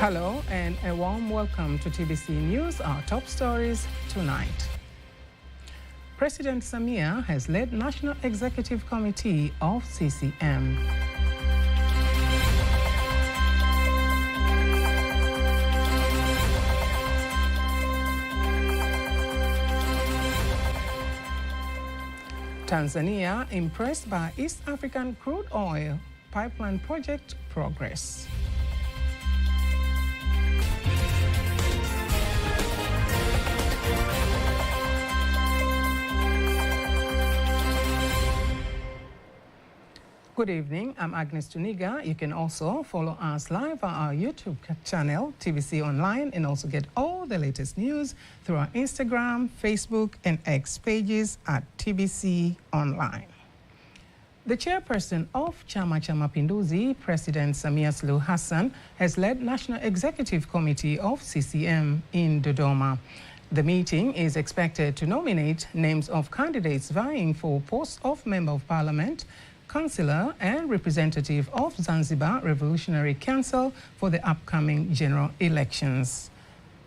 Hello and a warm welcome to TBC News, our top stories tonight. President Samia has led National Executive Committee of CCM. Tanzania impressed by East African crude oil pipeline project progress. Good evening, I'm Agnes Tuniga. You can also follow us live on our YouTube channel, TBC Online, and also get all the latest news through our Instagram, Facebook, and X pages at TBC Online. The chairperson of Chama cha Mapinduzi, President Samia Suluhu Hassan, has led National Executive Committee of CCM in Dodoma. The meeting is expected to nominate names of candidates vying for posts of Member of Parliament, Councillor and representative of Zanzibar Revolutionary Council for the upcoming general elections.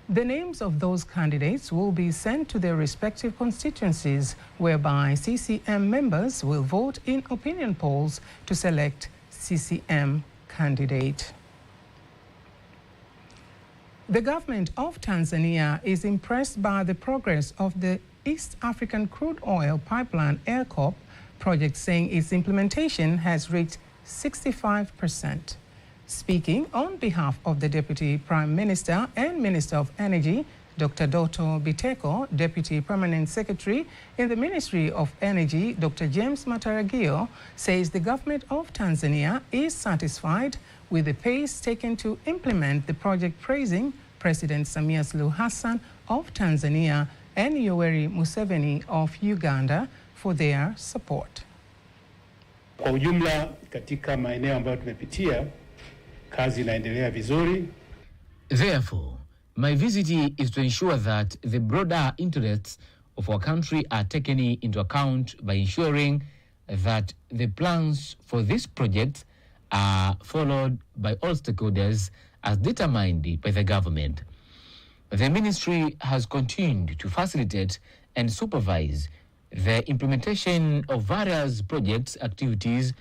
The names of those candidates will be sent to their respective constituencies, whereby CCM members will vote in opinion polls to select CCM candidate. The government of Tanzania is impressed by the progress of the East African crude oil pipeline ERCOP project, saying its implementation has reached 65%. Speaking on behalf of the Deputy Prime Minister and Minister of Energy, Dr. Doto Biteko, Deputy Permanent Secretary in the Ministry of Energy, Dr. James Mataragio, says the government of Tanzania is satisfied with the pace taken to implement the project, praising President Samia Suluhu Hassan of Tanzania and Yoweri Museveni of Uganda for their support. Kwa ujumla katika maeneo ambayo tumepitia, kazi inaendelea vizuri. Therefore, my visit is to ensure that the broader interests of our country are taken into account by ensuring that the plans for this project are followed by all stakeholders as determined by the government. The ministry has continued to facilitate and supervise the implementation of various projects activities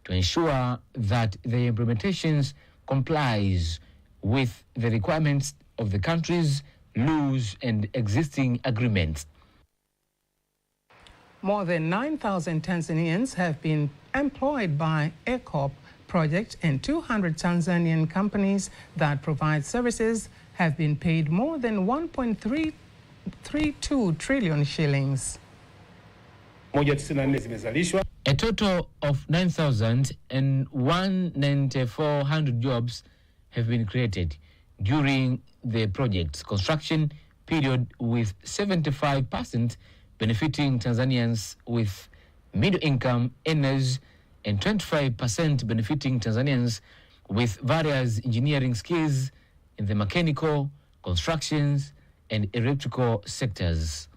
to ensure that the implementations complies with the requirements of the country's laws and existing agreements. More than 9,000 Tanzanians have been employed by ERCOP project, and 200 Tanzanian companies that provide services have been paid more than 1.332 trillion shillings. A total of 9,194 jobs have been created during the project's construction period, with 75% benefiting Tanzanians with middle-income earners and 25% benefiting Tanzanians with various engineering skills in the mechanical, constructions, and electrical sectors.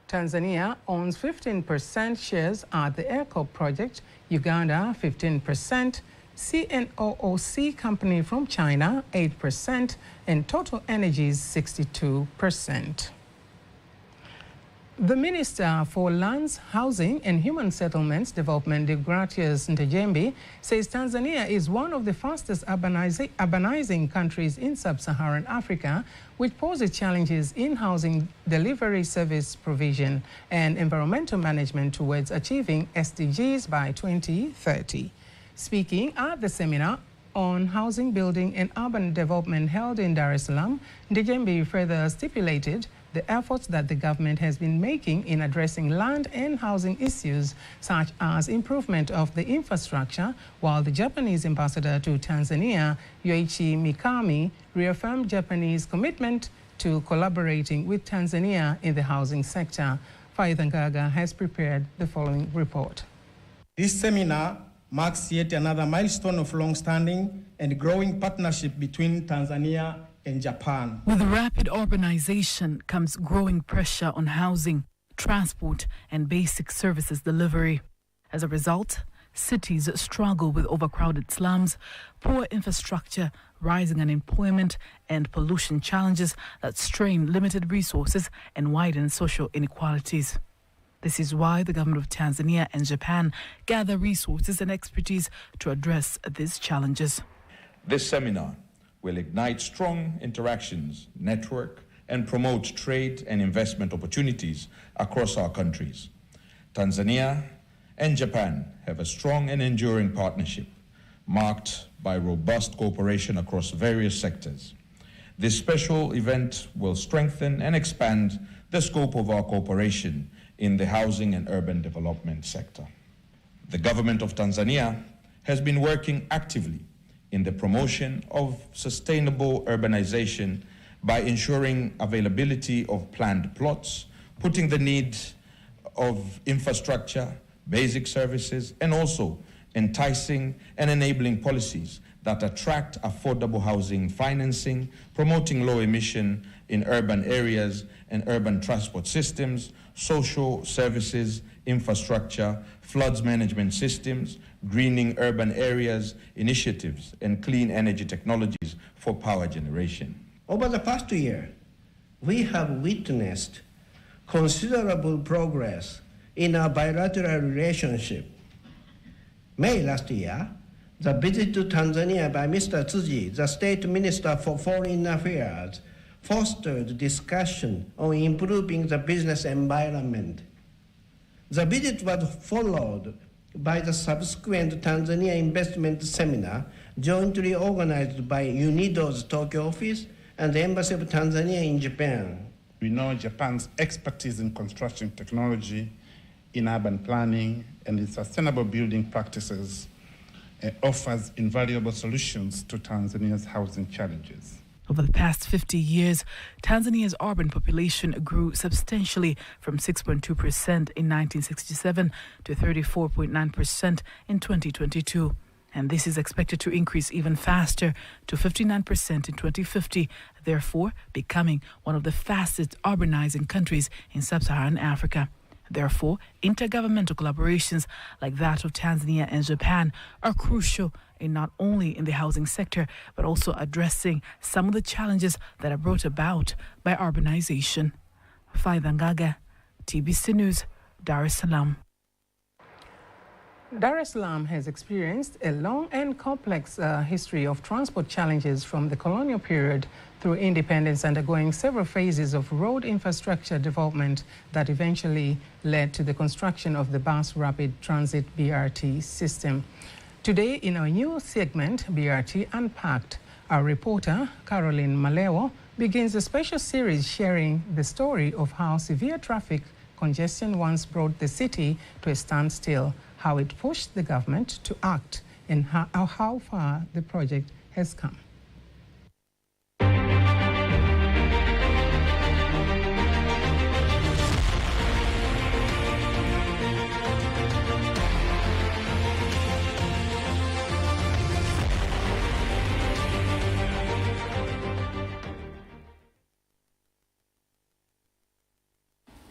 Tanzania owns 15% shares at the ERCOP project, Uganda 15%, CNOOC company from China 8%, and Total Energies 62%. The Minister for Lands, Housing and Human Settlements Development, Deogratius Ndejembi, says Tanzania is one of the fastest urbanizing countries in sub-Saharan Africa, which poses challenges in housing delivery, service provision, and environmental management towards achieving SDGs by 2030. Speaking at the seminar on housing, building, and urban development held in Dar es Salaam, Ndejembi further stipulated the efforts that the government has been making in addressing land and housing issues, such as improvement of the infrastructure, while the Japanese ambassador to Tanzania, Yoichi Mikami, reaffirmed Japanese commitment to collaborating with Tanzania in the housing sector. Faith Ngaga has prepared the following report. This seminar marks yet another milestone of long-standing and growing partnership between Tanzania and Japan. With rapid urbanization comes growing pressure on housing, transport, and basic services delivery. As a result, cities struggle with overcrowded slums, poor infrastructure, rising unemployment, and pollution challenges that strain limited resources and widen social inequalities. This is why the government of Tanzania and Japan gather resources and expertise to address these challenges. This seminar will ignite strong interactions, network, and promote trade and investment opportunities across our countries. Tanzania and Japan have a strong and enduring partnership marked by robust cooperation across various sectors. This special event will strengthen and expand the scope of our cooperation in the housing and urban development sector. The government of Tanzania has been working actively in the promotion of sustainable urbanization by ensuring availability of planned plots, putting the need of infrastructure, basic services, and also enticing and enabling policies that attract affordable housing financing, promoting low emission in urban areas and urban transport systems, social services, infrastructure, floods management systems, greening urban areas, initiatives, and clean energy technologies for power generation. Over the past year, we have witnessed considerable progress in our bilateral relationship. May last year, the visit to Tanzania by Mr. Tsuji, the State Minister for Foreign Affairs, fostered discussion on improving the business environment. The visit was followed by the subsequent Tanzania Investment Seminar, jointly organized by UNIDO's Tokyo office and the Embassy of Tanzania in Japan. We know Japan's expertise in construction technology, in urban planning, and in sustainable building practices offers invaluable solutions to Tanzania's housing challenges. Over the past 50 years, Tanzania's urban population grew substantially from 6.2% in 1967 to 34.9% in 2022. And this is expected to increase even faster to 59% in 2050, therefore becoming one of the fastest urbanizing countries in sub-Saharan Africa. Therefore, intergovernmental collaborations like that of Tanzania and Japan are crucial in not only in the housing sector, but also addressing some of the challenges that are brought about by urbanization. Faida Ngaga, TBC News, Dar es Salaam. Dar es Salaam has experienced a long and complex history of transport challenges from the colonial period through independence, undergoing several phases of road infrastructure development that eventually led to the construction of the Bus Rapid Transit BRT system. Today, in our new segment, BRT Unpacked, our reporter, Caroline Malewo, begins a special series sharing the story of how severe traffic congestion once brought the city to a standstill, how it pushed the government to act, and how far the project has come.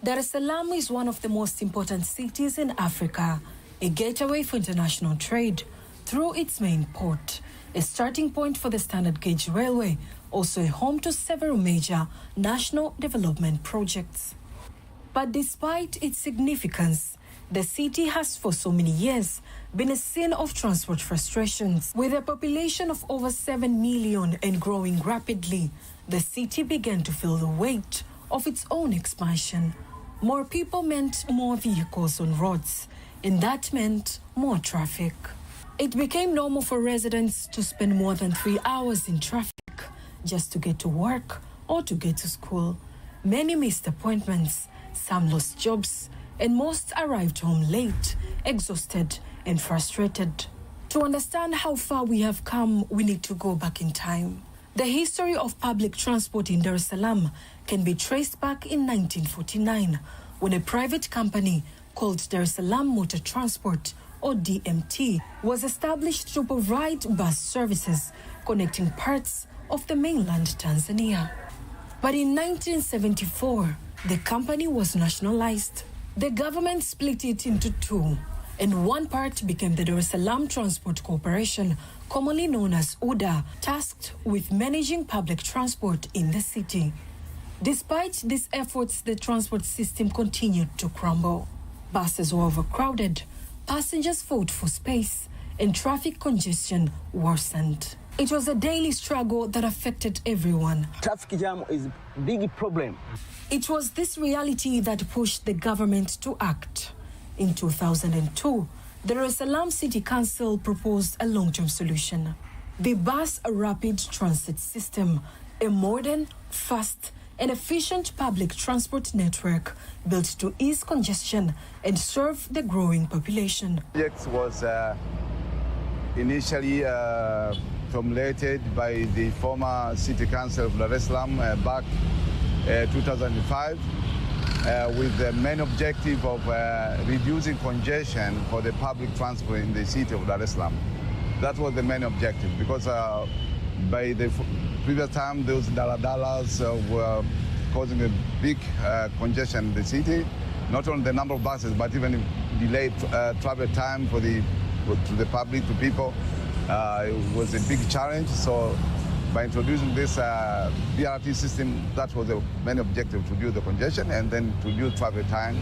Dar es Salaam is one of the most important cities in Africa, a gateway for international trade through its main port, a starting point for the standard gauge railway, also a home to several major national development projects. But despite its significance, the city has for so many years been a scene of transport frustrations. With a population of over 7 million and growing rapidly, the city began to feel the weight of its own expansion. More people meant more vehicles on roads, and that meant more traffic. It became normal for residents to spend more than 3 hours in traffic just to get to work or to get to school. Many missed appointments, some lost jobs, and most arrived home late, exhausted and frustrated. To understand how far we have come, we need to go back in time. The history of public transport in Dar es Salaam can be traced back in 1949, when a private company called Dar es Salaam Motor Transport, or DMT, was established to provide bus services connecting parts of the mainland Tanzania. But in 1974, the company was nationalized. The government split it into two, and one part became the Dar es Salaam Transport Corporation, commonly known as UDA, tasked with managing public transport in the city. Despite these efforts, the transport system continued to crumble. Buses were overcrowded, passengers fought for space, and traffic congestion worsened. It was a daily struggle that affected everyone. Traffic jam is a big problem. It was this reality that pushed the government to act. In 2002, the Dar es Salaam City Council proposed a long-term solution: the Bus Rapid Transit System, a modern, fast, and efficient public transport network built to ease congestion and serve the growing population. The project was initially formulated by the former City Council of Dar es Salaam back 2005 with the main objective of reducing congestion for the public transport in the city of Dar es Salaam. That was the main objective, because by the previous time those daladalas were causing a big congestion in the city, not only the number of buses but even delayed travel time to the public, to people. It was a big challenge. So by introducing this BRT system, that was the main objective, to reduce the congestion and then to reduce travel time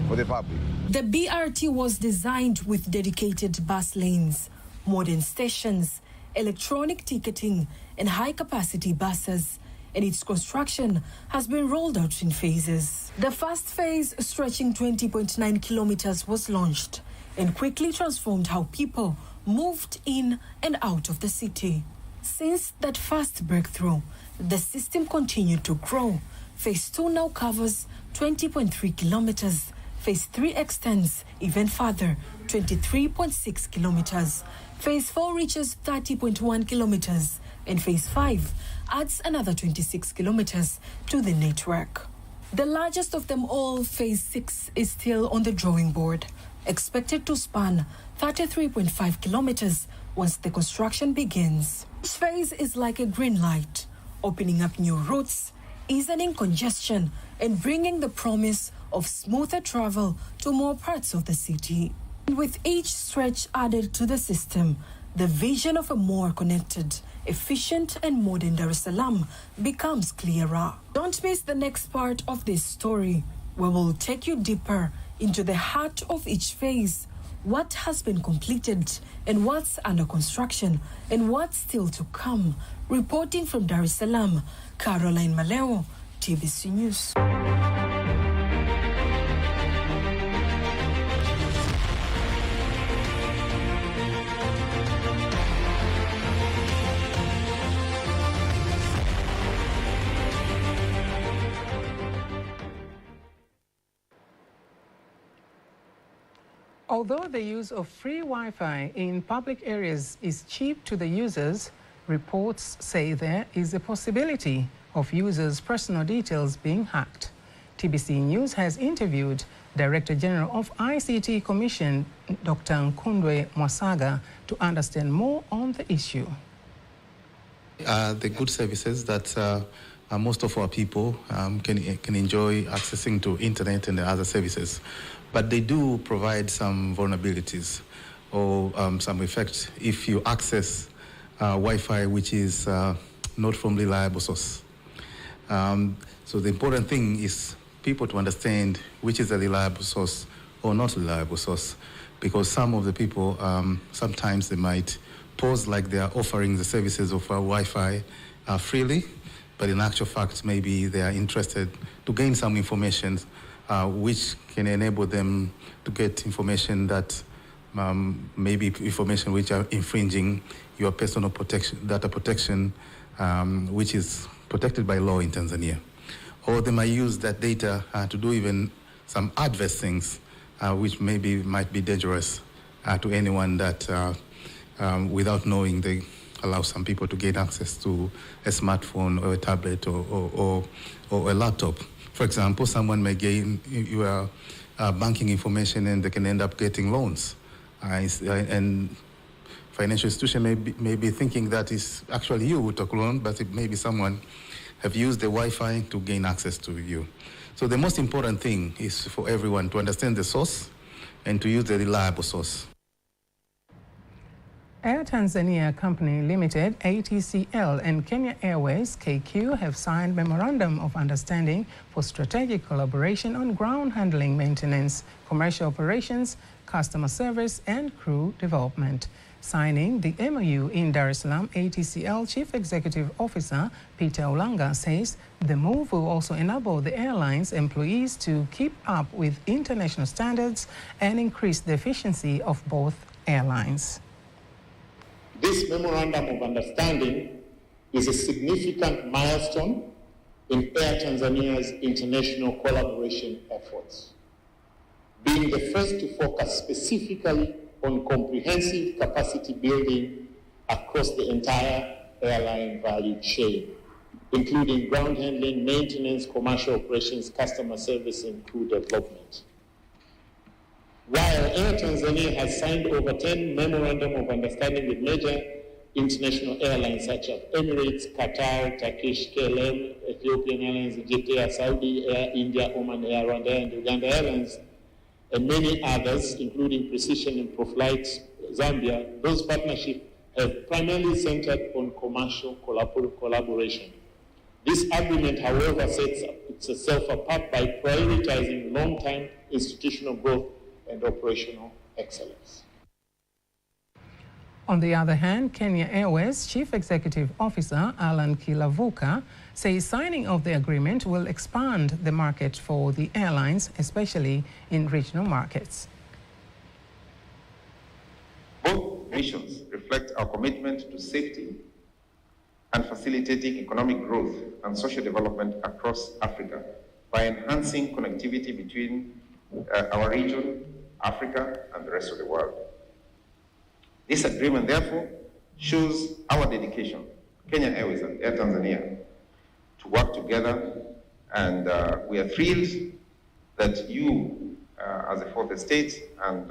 for the public. The BRT was designed with dedicated bus lanes, modern stations, electronic ticketing, and high-capacity buses, and its construction has been rolled out in phases. The first phase, stretching 20.9 kilometers, was launched and quickly transformed how people moved in and out of the city. Since that first breakthrough, the system continued to grow. Phase 2 now covers 20.3 kilometers. Phase 3 extends even further, 23.6 kilometers. Phase 4 reaches 30.1 kilometers, and Phase 5 adds another 26 kilometers to the network. The largest of them all, Phase 6, is still on the drawing board, expected to span 33.5 kilometers once the construction begins. Each phase is like a green light, opening up new routes, easing congestion, and bringing the promise of smoother travel to more parts of the city. And with each stretch added to the system, the vision of a more connected, efficient, and modern Dar es Salaam becomes clearer. Don't miss the next part of this story, where we'll take you deeper into the heart of each phase, what has been completed and what's under construction and what's still to come. Reporting from Dar es Salaam, Caroline Maleo, TBC News. Although the use of free Wi-Fi in public areas is cheap to the users, reports say there is a possibility of users' personal details being hacked. TBC News has interviewed Director General of ICT Commission, Dr. Nkundwe Mwasaga, to understand more on the issue. The good services that most of our people can enjoy accessing to internet and other services, but they do provide some vulnerabilities or some effects if you access Wi-Fi which is not from reliable source. So the important thing is people to understand which is a reliable source or not reliable source, because some of the people sometimes they might pose like they are offering the services of Wi-Fi freely, but in actual fact maybe they are interested to gain some information which can enable them to get information that maybe information which are infringing your personal data protection, which is protected by law in Tanzania. Or they might use that data to do even some adverse things, which maybe might be dangerous to anyone that, without knowing, they allow some people to gain access to a smartphone or a tablet or a laptop. For example, someone may gain your banking information and they can end up getting loans. And financial institution may be thinking that it's actually you who took loan, but it may be someone have used the Wi-Fi to gain access to you. So the most important thing is for everyone to understand the source and to use the reliable source. Air Tanzania Company Limited, ATCL, and Kenya Airways, KQ, have signed Memorandum of Understanding for strategic collaboration on ground handling maintenance, commercial operations, customer service, and crew development. Signing the MOU in Dar es Salaam, ATCL Chief Executive Officer Peter Ulanga says the move will also enable the airline's employees to keep up with international standards and increase the efficiency of both airlines. This Memorandum of Understanding is a significant milestone in Air Tanzania's international collaboration efforts, being the first to focus specifically on comprehensive capacity building across the entire airline value chain, including ground handling, maintenance, commercial operations, customer service, and crew development. While Air Tanzania has signed over 10 Memorandum of Understanding with major international airlines such as Emirates, Qatar, Turkish, KLM, Ethiopian Airlines, Egypt Air, Saudi Air, India, Oman Air, Rwanda Air, and Uganda Airlines, and many others, including Precision and ProFlight Zambia, those partnerships have primarily centered on commercial collaboration. This agreement, however, sets itself apart by prioritizing long-term institutional growth and operational excellence. On the other hand, Kenya Airways Chief Executive Officer Alan Kilavuka says signing of the agreement will expand the market for the airlines, especially in regional markets. Both missions reflect our commitment to safety and facilitating economic growth and social development across Africa by enhancing connectivity between our region, Africa, and the rest of the world. This agreement, therefore, shows our dedication, Kenya Airways and Air Tanzania, to work together, and we are thrilled that you, as a fourth estate and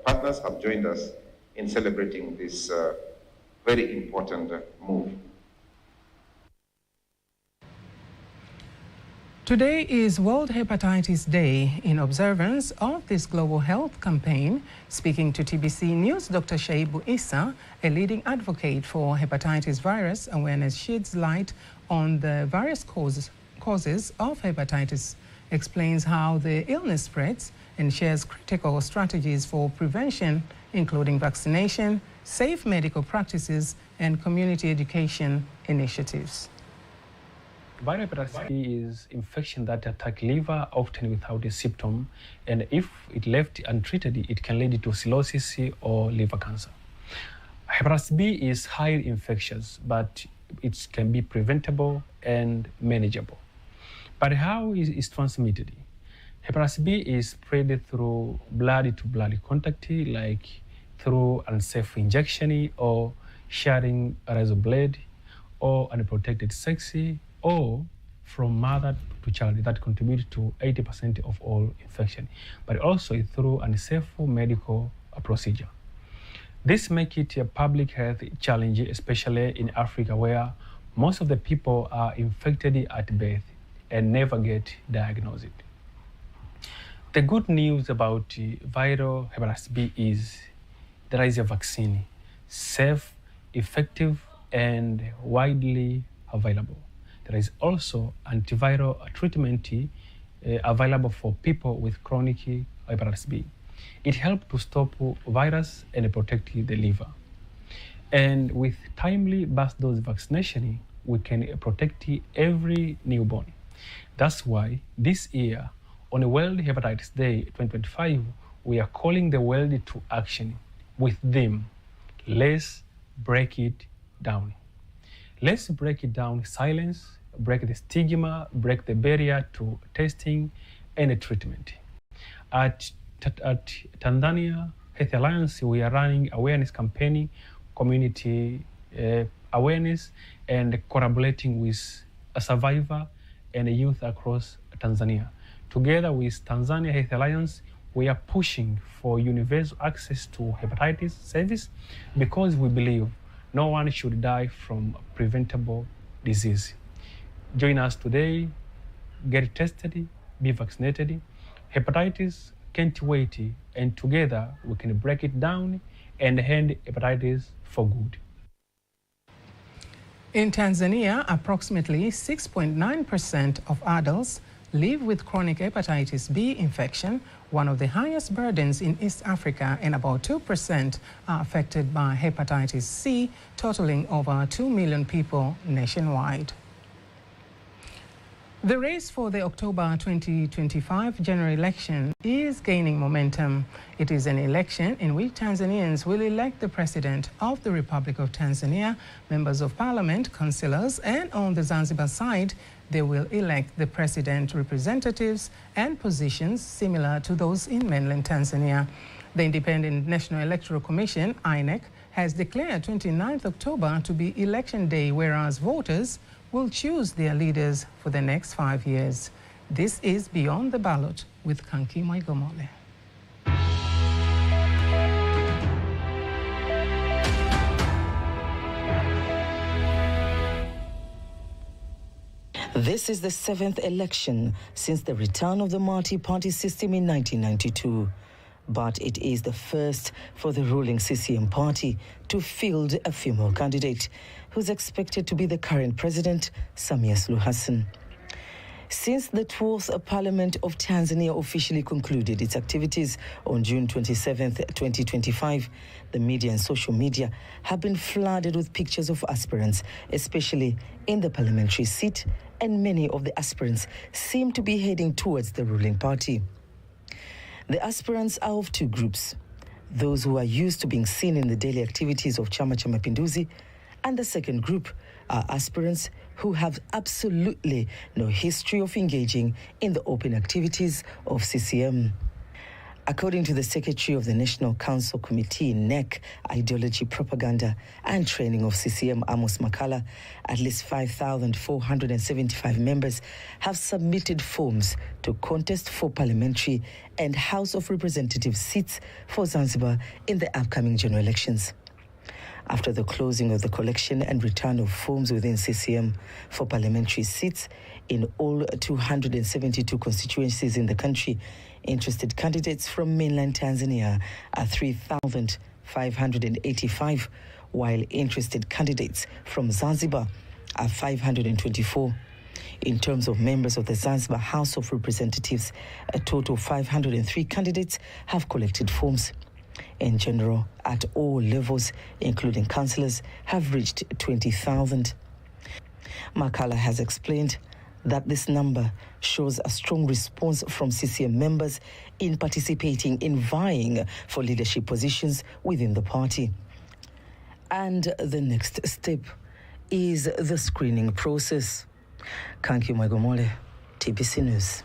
partners, have joined us in celebrating this very important move. Today is World Hepatitis Day. In observance of this global health campaign, speaking to TBC News, Dr. Shaibu Issa, a leading advocate for hepatitis virus awareness, sheds light on the various causes of hepatitis, explains how the illness spreads, and shares critical strategies for prevention, including vaccination, safe medical practices, and community education initiatives. Viral hepatitis B is infection that attack liver, often without a symptom, and if it left untreated, it can lead to cirrhosis or liver cancer. Hepatitis B is highly infectious, but it can be preventable and manageable. But how is it transmitted? Hepatitis B is spread through blood-to-blood contact, like through unsafe injection or sharing a razor blade or unprotected sex, or from mother to child that contribute to 80% of all infection, but also through unsafe medical procedure. This makes it a public health challenge, especially in Africa, where most of the people are infected at birth and never get diagnosed. The good news about viral hepatitis B is there is a vaccine, safe, effective, and widely available. There is also antiviral treatment available for people with chronic hepatitis B. It helps to stop virus and protect the liver. And with timely booster dose vaccination, we can protect every newborn. That's why this year, on World Hepatitis Day 2025, we are calling the world to action with them. Let's break it down. Let's break it down, silence, break the stigma, break the barrier to testing and treatment. At Tanzania Health Alliance, we are running awareness campaign, community awareness, and collaborating with a survivor and a youth across Tanzania. Together with Tanzania Health Alliance, we are pushing for universal access to hepatitis service because we believe no one should die from preventable disease. Join us today, get tested, be vaccinated. Hepatitis can't wait, and together we can break it down and end hepatitis for good. In Tanzania, approximately 6.9% of adults live with chronic hepatitis B infection, one of the highest burdens in East Africa, and about 2% are affected by hepatitis C, totaling over 2 million people nationwide. The race for the October 2025 general election is gaining momentum. It is an election in which Tanzanians will elect the President of the Republic of Tanzania, members of parliament, councillors, and on the Zanzibar side, they will elect the President representatives and positions similar to those in mainland Tanzania. The Independent National Electoral Commission, INEC, has declared 29th October to be election day, whereas voters will choose their leaders for the next 5 years. This is Beyond the Ballot with Kanki Maigomole. This is the 7th election since the return of the multi-party system in 1992. But it is the first for the ruling CCM party to field a female candidate who's expected to be the current president, Samia Suluhu Hassan. Since the 12th Parliament of Tanzania officially concluded its activities on June 27, 2025, the media and social media have been flooded with pictures of aspirants, especially in the parliamentary seat, and many of the aspirants seem to be heading towards the ruling party. The aspirants are of two groups: those who are used to being seen in the daily activities of Chama cha Mapinduzi, and the second group are aspirants who have absolutely no history of engaging in the open activities of CCM. According to the Secretary of the National Council Committee, NEC, Ideology, Propaganda and Training of CCM, Amos Makala, at least 5,475 members have submitted forms to contest for parliamentary and House of Representatives seats for Zanzibar in the upcoming general elections. After the closing of the collection and return of forms within CCM for parliamentary seats in all 272 constituencies in the country, interested candidates from mainland Tanzania are 3,585, while interested candidates from Zanzibar are 524. In terms of members of the Zanzibar House of Representatives, a total of 503 candidates have collected forms. In general, at all levels, including councillors, have reached 20,000. Makala has explained that this number shows a strong response from CCM members in participating in vying for leadership positions within the party. And the next step is the screening process. Kanki Maigomole, TBC News.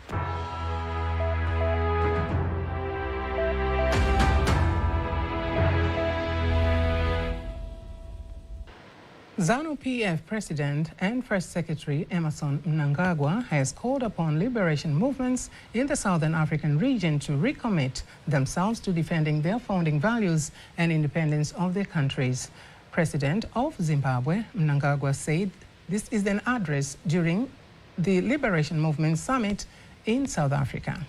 ZANU-PF President and First Secretary Emmerson Mnangagwa has called upon liberation movements in the Southern African region to recommit themselves to defending their founding values and independence of their countries. President of Zimbabwe, Mnangagwa, said this is an address during the Liberation Movement Summit in South Africa.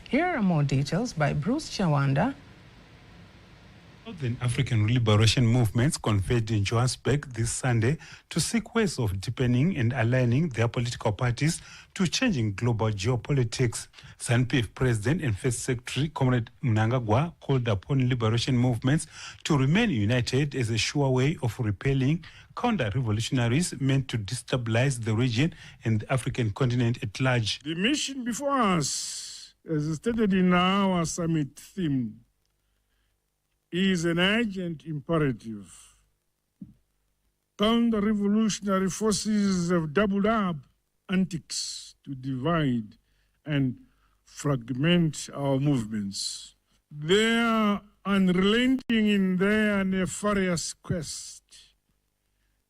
Here are more details by Bruce Chawanda. Southern African liberation movements convened in Johannesburg this Sunday to seek ways of deepening and aligning their political parties to changing global geopolitics. ZANU-PF President and First Secretary Comrade Mnangagwa called upon liberation movements to remain united as a sure way of repelling counter-revolutionaries meant to destabilize the region and the African continent at large. The mission before us, as stated in our summit theme, is an urgent imperative. Counter-revolutionary forces have doubled up antics to divide and fragment our movements. They are unrelenting in their nefarious quest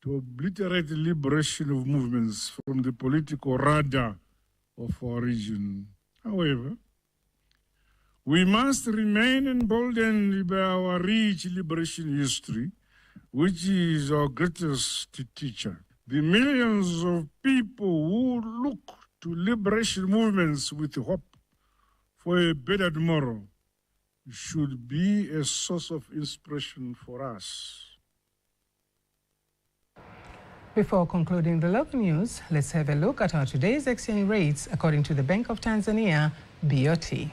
to obliterate the liberation of movements from the political radar of our region. However, we must remain emboldened by our rich liberation history, which is our greatest teacher. The millions of people who look to liberation movements with hope for a better tomorrow should be a source of inspiration for us. Before concluding the local news, let's have a look at our today's exchange rates according to the Bank of Tanzania, BOT.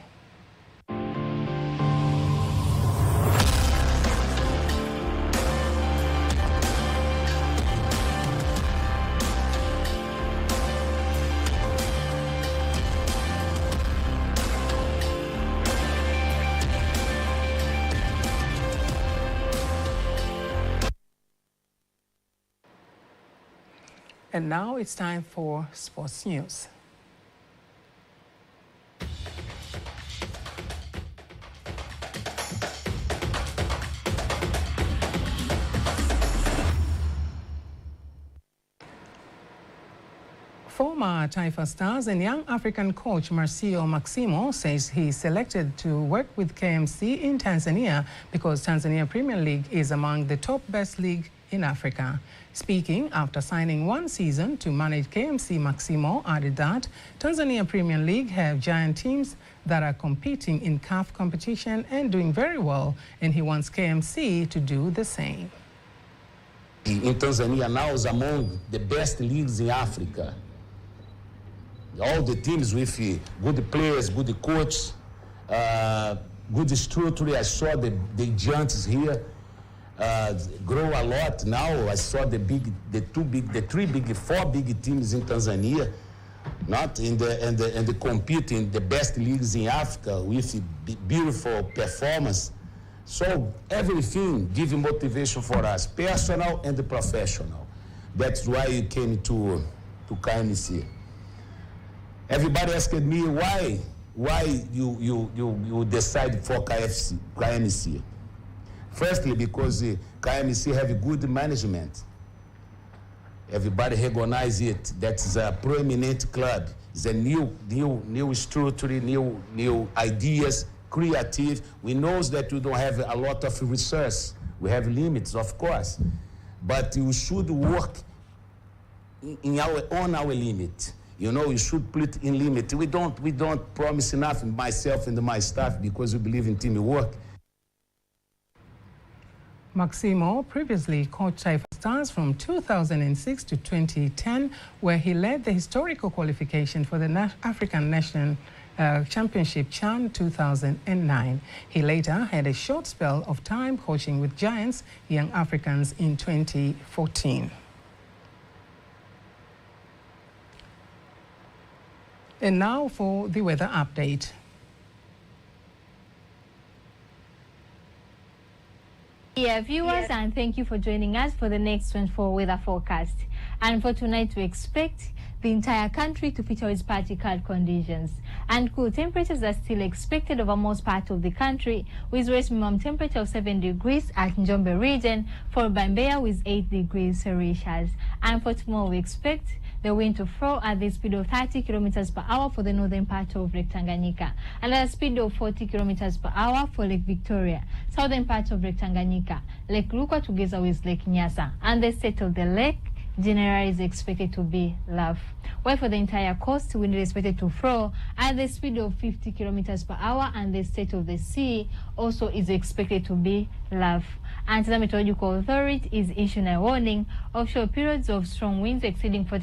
And now it's time for sports news. Former Taifa Stars and young African coach Marcio Maximo says he's selected to work with KMC in Tanzania because Tanzania Premier League is among the top best league in Africa. Speaking after signing one season to manage KMC, Maximo added that Tanzania Premier League have giant teams that are competing in CAF competition and doing very well, and he wants KMC to do the same. In Tanzania now is among the best leagues in Africa. All the teams with good players, good coaches, good structure. I saw the giants here grow a lot now. I saw the four big teams in Tanzania, not in the competing the best leagues in Africa with beautiful performance. So everything giving motivation for us, personal and professional. That's why you came to KMC. Everybody asked me why you decide for KMC. Firstly, because KMC have a good management. Everybody recognize it. That's a prominent club. It's a new structure, new ideas, creative. We know that we don't have a lot of resource. We have limits, of course, but we should work on our limit. You know, we should put in limit. We don't promise enough, myself and my staff, because we believe in teamwork. Maximo previously coached Taifa Stars from 2006 to 2010, where he led the historical qualification for the African National Championship CHAN 2009. He later had a short spell of time coaching with Giants Young Africans in 2014. And now for the weather update. Yeah, viewers, and thank you for joining us for the next 24 weather forecast. And for tonight, we expect the entire country to feature with partly cloud conditions. And cool temperatures are still expected over most parts of the country, with maximum temperature of 7 degrees at Njombe region, followed by Mbeya with 8 degrees Celsius. And for tomorrow, we expect the wind to flow at the speed of 30 kilometers per hour for the northern part of Lake Tanganyika, and at a speed of 40 kilometers per hour for Lake Victoria, southern part of Lake Tanganyika, Lake Rukwa together with Lake Nyasa, and the state of the lake generally is expected to be rough. While for the entire coast, wind is expected to flow at the speed of 50 kilometers per hour, and the state of the sea also is expected to be rough. And the Meteorological Authority is issuing a warning of short periods of strong winds exceeding 40